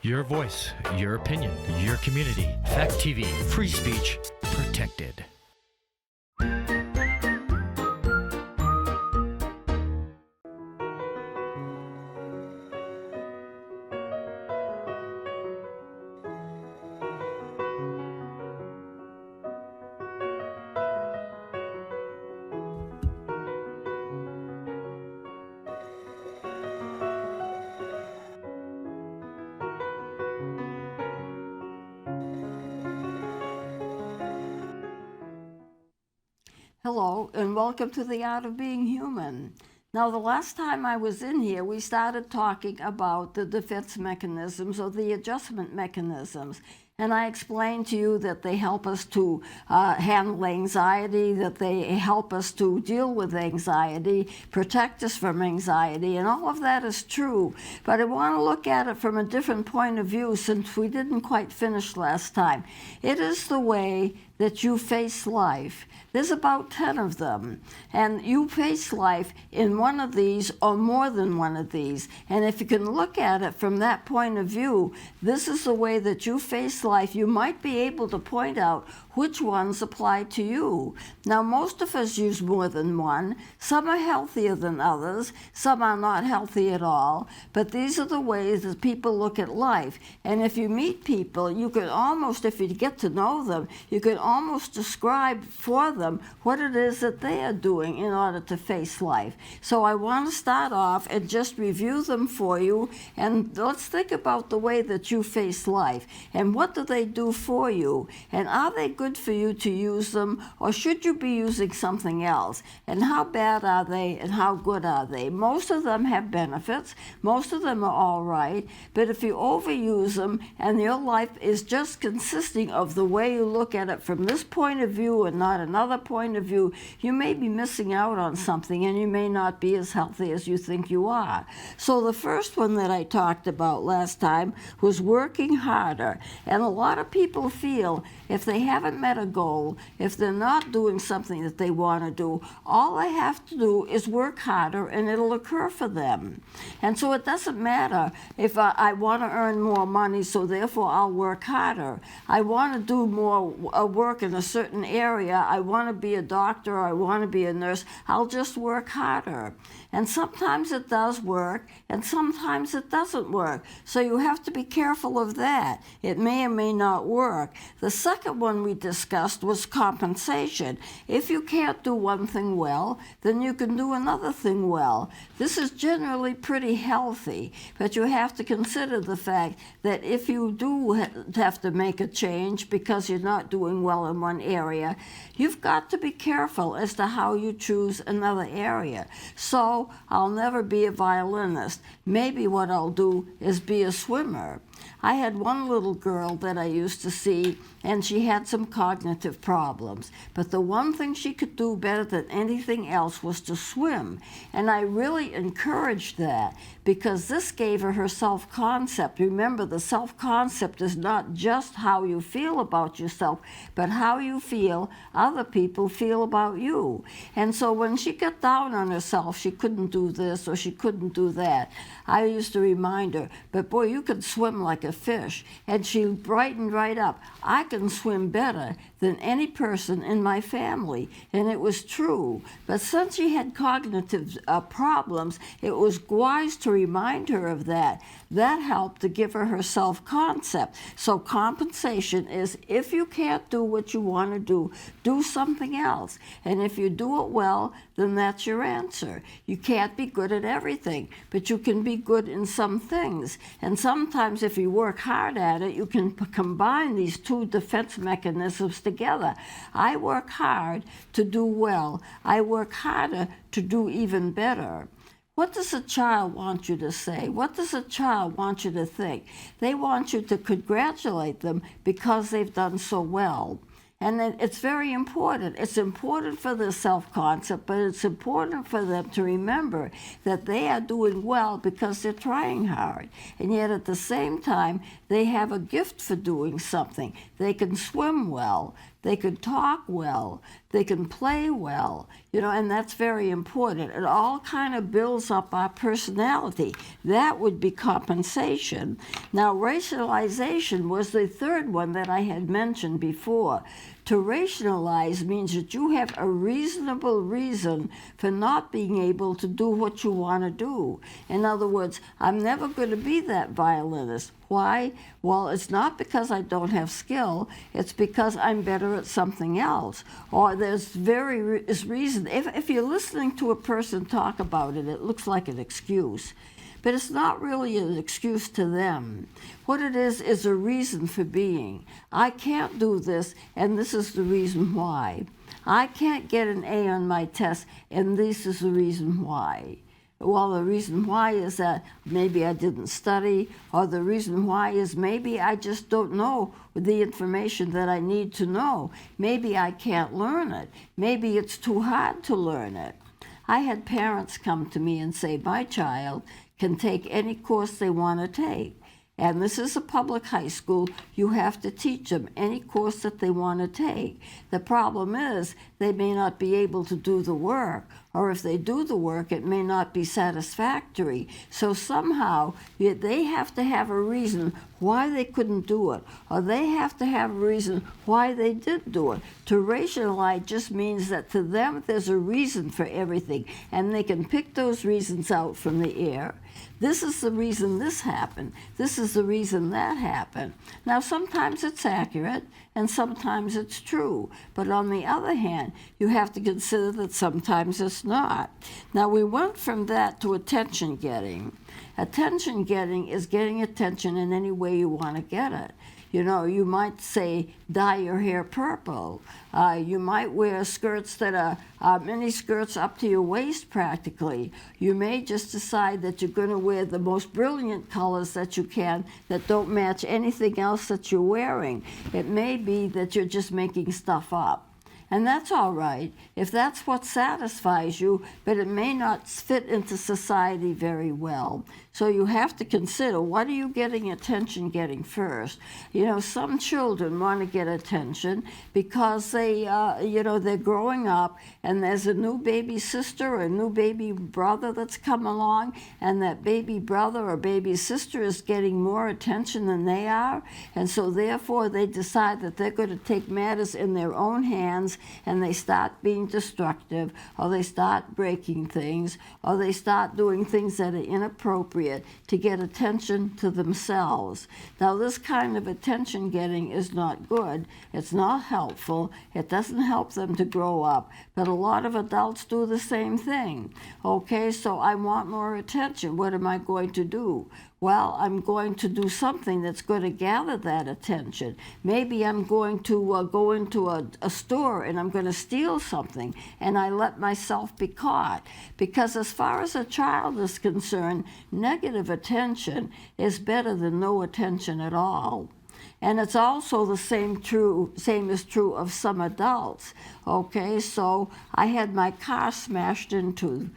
Your voice, your opinion, your community. Fact TV, free speech protected. Hello, and welcome to The Art of Being Human. Now, the last time I was in here, we started talking about the defense mechanisms or the adjustment mechanisms. And I explained to you that they help us to handle anxiety, that they help us to deal with anxiety, protect us from anxiety, and all of that is true. But I want to look at it from a different point of view since we didn't quite finish last time. It is the way that you face life. There's about 10 of them, and you face life in one of these or more than one of these. And if you can look at it from that point of view, this is the way that you face life. You might be able to point out which ones apply to you. Now, most of us use more than one. Some are healthier than others. Some are not healthy at all. But these are the ways that people look at life. And if you meet people, you can almost, if you get to know them, you can almost describe for them what it is that they are doing in order to face life. So I want to start off and just review them for you. And let's think about the way that you face life. And what do they do for you? And are they good for you to use them, or should you be using something else? And how bad are they and how good are they? Most of them have benefits. Most of them are all right. But if you overuse them and your life is just consisting of the way you look at it from this point of view and not another point of view, you may be missing out on something and you may not be as healthy as you think you are. So the first one that I talked about last time was working harder. And a lot of people feel if they haven't met a goal, if they're not doing something that they want to do, all they have to do is work harder and it'll occur for them. And so it doesn't matter if I want to earn more money, so therefore I'll work harder. I want to do more work in a certain area. I want to be a doctor, or I want to be a nurse. I'll just work harder. And sometimes it does work, and sometimes it doesn't work. So you have to be careful of that. It may or may not work. The second one we discussed was compensation. If you can't do one thing well, then you can do another thing well. This is generally pretty healthy, but you have to consider the fact that if you do have to make a change because you're not doing well in one area, you've got to be careful as to how you choose another area. So I'll never be a violinist. Maybe what I'll do is be a swimmer. I had one little girl that I used to see, and she had some cognitive problems. But the one thing she could do better than anything else was to swim. And I really encouraged that because this gave her self-concept. Remember, the self-concept is not just how you feel about yourself, but how you feel other people feel about you. And so when she got down on herself, she couldn't do this or she couldn't do that, I used to remind her, but boy, you could swim like a fish. And she brightened right up. I can swim better than any person in my family. And it was true. But since she had cognitive problems, it was wise to remind her of that. That helped to give her self-concept. So compensation is, if you can't do what you want to do something else. And if you do it well, then that's your answer. You can't be good at everything, but you can be good in some things. And sometimes if you work hard at it, you can combine these two defense mechanisms together. I work hard to do well. I work harder to do even better. What does a child want you to say? What does a child want you to think? They want you to congratulate them because they've done so well. And it's very important. It's important for their self-concept, but it's important for them to remember that they are doing well because they're trying hard. And yet at the same time, they have a gift for doing something. They can swim well. they could talk well, they can play well, and that's very important. It all kind of builds up our personality. That would be compensation. Now, rationalization was the third one that I had mentioned before. To rationalize means that you have a reasonable reason for not being able to do what you want to do. In other words, I'm never going to be that violinist. Why? Well, it's not because I don't have skill. It's because I'm better at something else. Or there's reason. If you're listening to a person talk about it, it looks like an excuse. But it's not really an excuse to them. What it is a reason for being. I can't do this, and this is the reason why. I can't get an A on my test, and this is the reason why. Well, the reason why is that maybe I didn't study, or the reason why is maybe I just don't know the information that I need to know. Maybe I can't learn it. Maybe it's too hard to learn it. I had parents come to me and say, my child can take any course they want to take. And this is a public high school. You have to teach them any course that they want to take. The problem is they may not be able to do the work, or if they do the work, it may not be satisfactory. So somehow they have to have a reason why they couldn't do it, or they have to have a reason why they did do it. To rationalize just means that to them there's a reason for everything, and they can pick those reasons out from the air. This is the reason this happened. This is the reason that happened. Now, sometimes it's accurate, and sometimes it's true. But on the other hand, you have to consider that sometimes it's not. Now, we went from that to attention getting. Attention getting is getting attention in any way you want to get it. You might say, dye your hair purple. You might wear skirts that are mini skirts up to your waist practically. You may just decide that you're going to wear the most brilliant colors that you can that don't match anything else that you're wearing. It may be that you're just making stuff up. And that's all right if that's what satisfies you, but it may not fit into society very well. So you have to consider, what are you getting attention getting first? Some children want to get attention because they're growing up, and there's a new baby sister or a new baby brother that's come along, and that baby brother or baby sister is getting more attention than they are, and so therefore they decide that they're going to take matters in their own hands, and they start being destructive, or they start breaking things, or they start doing things that are inappropriate to get attention to themselves. Now, this kind of attention getting is not good. It's not helpful. It doesn't help them to grow up. But a lot of adults do the same thing. Okay, so I want more attention. What am I going to do? Well, I'm going to do something that's going to gather that attention. Maybe I'm going to go into a store and I'm going to steal something, and I let myself be caught. Because as far as a child is concerned, negative attention is better than no attention at all. And it's also the same is true of some adults. Okay, so I had my car smashed into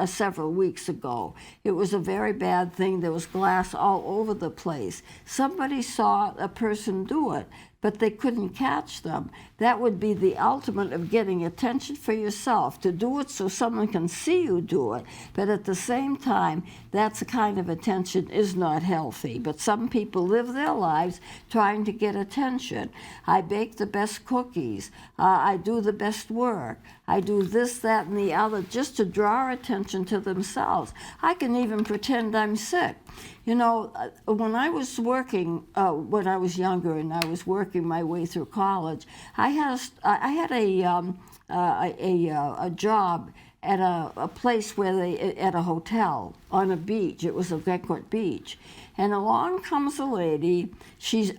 several weeks ago. It was a very bad thing. There was glass all over the place. Somebody saw a person do it, but they couldn't catch them. That would be the ultimate of getting attention for yourself, to do it so someone can see you do it. But at the same time, that's the kind of attention is not healthy. But some people live their lives trying to get attention. I bake the best cookies. I do the best work. I do this, that, and the other just to draw attention to themselves. I can even pretend I'm sick. When I was working, when I was younger and I was working my way through college, I had a job at a place at a hotel on a beach. It was a Vequant Beach. And along comes a lady.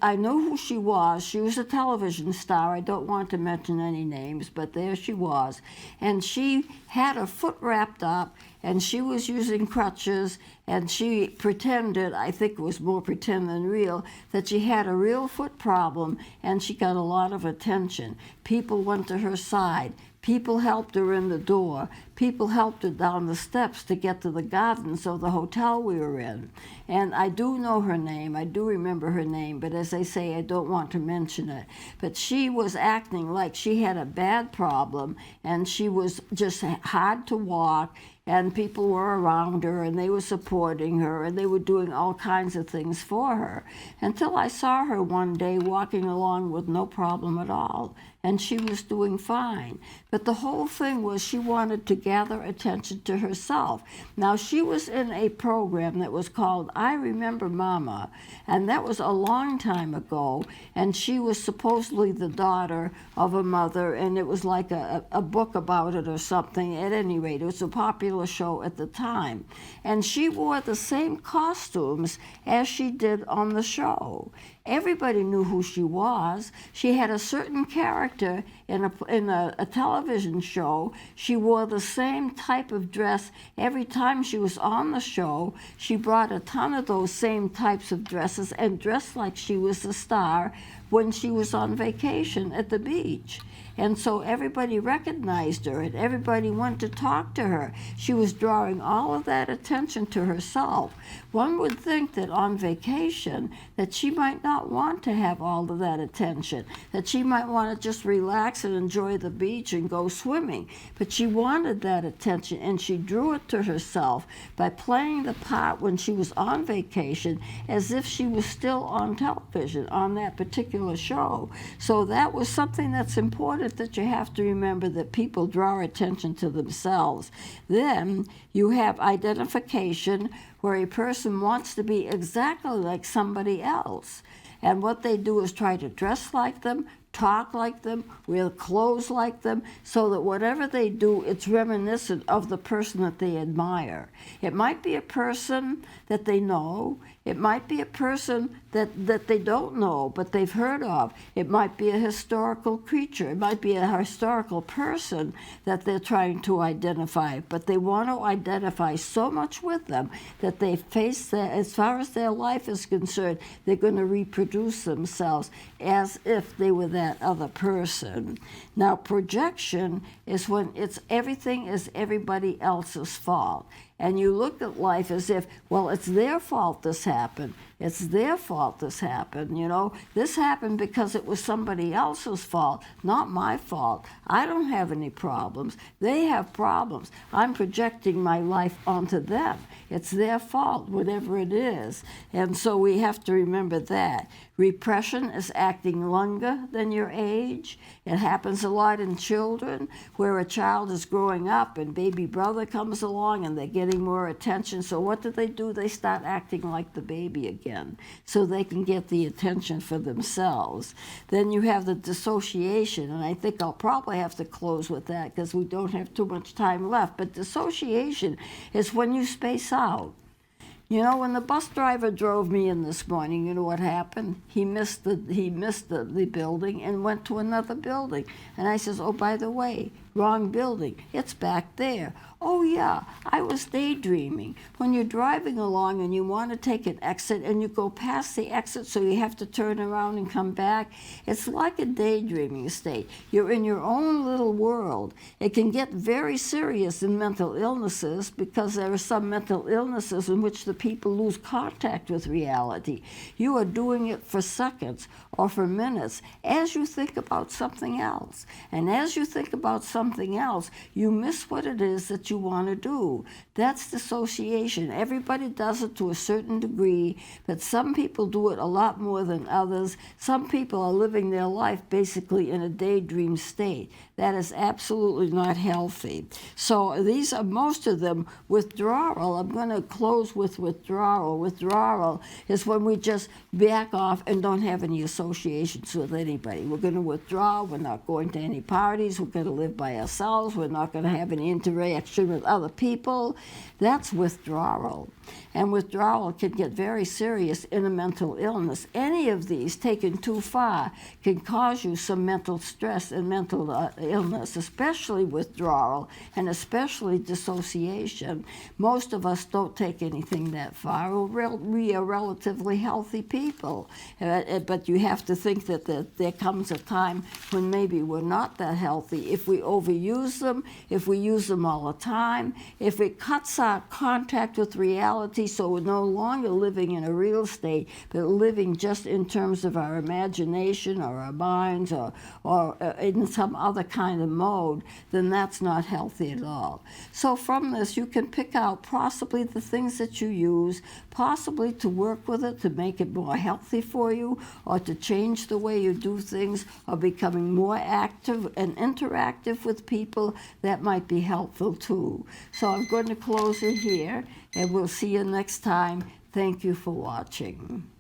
I know who she was. She was a television star. I don't want to mention any names, but there she was. And she had her foot wrapped up, and she was using crutches, and she pretended, I think it was more pretend than real, that she had a real foot problem, and she got a lot of attention. People went to her side. People helped her in the door. people helped her down the steps to get to the gardens of the hotel we were in. And I do know her name, I do remember her name, but as I say, I don't want to mention it. But she was acting like she had a bad problem, and she was just hard to walk, and people were around her, and they were supporting her, and they were doing all kinds of things for her, until I saw her one day walking along with no problem at all, and she was doing fine. But the whole thing was she wanted to gather attention to herself. Now, she was in a program that was called I Remember Mama, and that was a long time ago, and she was supposedly the daughter of a mother, and it was like a book about it or something. At any rate, it was a popular show at the time. And she wore the same costumes as she did on the show. Everybody knew who she was. She had a certain character in a television show. She wore the same type of dress every time she was on the show. She brought a ton of those same types of dresses and dressed like she was a star when she was on vacation at the beach. And so everybody recognized her, and everybody wanted to talk to her. She was drawing all of that attention to herself. One would think that on vacation that she might not want to have all of that attention, that she might want to just relax and enjoy the beach and go swimming. But she wanted that attention, and she drew it to herself by playing the part when she was on vacation as if she was still on television on that particular show. So that was something that's important, that you have to remember, that people draw attention to themselves. Then you have identification, where a person wants to be exactly like somebody else. And what they do is try to dress like them, talk like them, wear clothes like them, so that whatever they do, it's reminiscent of the person that they admire. It might be a person that they know. It might be a person that they don't know, but they've heard of. It might be a historical creature. It might be a historical person that they're trying to identify, but they want to identify so much with them that they face that, as far as their life is concerned, they're going to reproduce themselves as if they were that other person. Now, projection is when everything is everybody else's fault. And you look at life as if, well, it's their fault this happened. It's their fault this happened, you know. This happened because it was somebody else's fault, not my fault. I don't have any problems. They have problems. I'm projecting my life onto them. It's their fault, whatever it is. And so we have to remember that. Repression is acting longer than your age. It happens a lot in children, where a child is growing up and baby brother comes along and they're getting more attention. So what do? They start acting like the baby again, so they can get the attention for themselves. Then you have the dissociation, and I think I'll probably have to close with that because we don't have too much time left. But dissociation is when you space out. You know, when the bus driver drove me in this morning, you know what happened? He missed the building and went to another building. And I says, oh, by the way, wrong building. It's back there. Oh, yeah, I was daydreaming. When you're driving along and you want to take an exit and you go past the exit, so you have to turn around and come back, it's like a daydreaming state. You're in your own little world. It can get very serious in mental illnesses, because there are some mental illnesses in which the people lose contact with reality. You are doing it for seconds or for minutes as you think about something else. And as you think about something else, you miss what it is that you want to do. That's dissociation. Everybody does it to a certain degree, but some people do it a lot more than others. Some people are living their life basically in a daydream state. That is absolutely not healthy. So these are most of them. Withdrawal, I'm going to close with withdrawal. Withdrawal is when we just back off and don't have any associations with anybody. We're going to withdraw. We're not going to any parties. We're going to live by ourselves. We're not going to have any interaction with other people. That's withdrawal. And withdrawal can get very serious in a mental illness. Any of these taken too far can cause you some mental stress and mental illness, especially withdrawal and especially dissociation. Most of us don't take anything that far. We are relatively healthy people. But you have to think that there comes a time when maybe we're not that healthy if we overuse them, if we use them all the time, if it cuts our contact with reality so we're no longer living in a real state, but living just in terms of our imagination or our minds or in some other kind of mode, then that's not healthy at all. So from this, you can pick out possibly the things that you use, possibly to work with it to make it more healthy for you, or to change the way you do things, or becoming more active and interactive with people. That might be helpful too. So I'm going to close it here, and we'll see you next time. Thank you for watching.